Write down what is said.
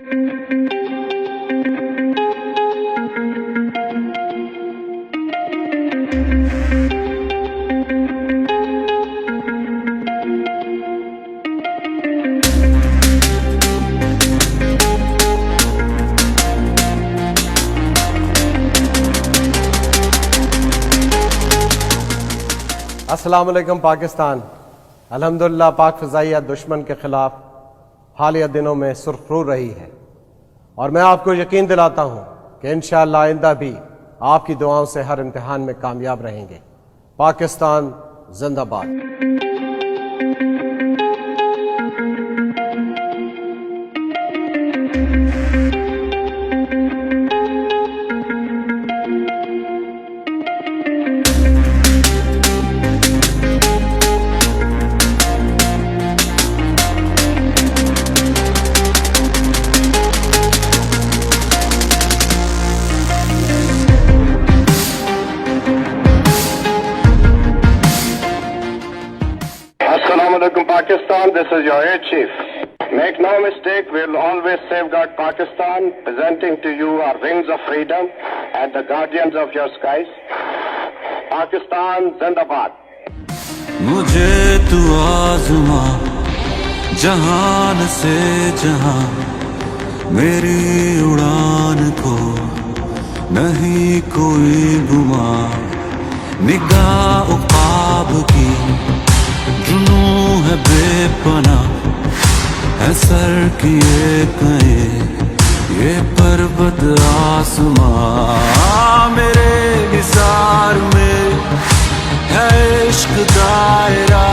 अस्सलाम वालेकुम पाकिस्तान। अल्हम्दुलिल्लाह पाक फ़िज़ाइया दुश्मन के ख़िलाफ़ हालिया दिनों में सुरखरू रही है और मैं आपको यकीन दिलाता हूँ कि इंशाअल्लाह आइंदा भी आपकी दुआओं से हर इम्तिहान में कामयाब रहेंगे। पाकिस्तान जिंदाबाद। Pakistan, this is your Air Chief. Make no mistake, we'll always safeguard Pakistan, presenting to you our wings of freedom and the guardians of your skies. Pakistan, Zindabad. मुझे तू आज़मा जहान से जहां, मेरी उड़ान को नहीं कोई गुमा, निगाह ख्वाब की जुनू है बेपना, है सर किए कहीं ये पर्वत आसमां, मेरे निसार में है इश्क दायरा।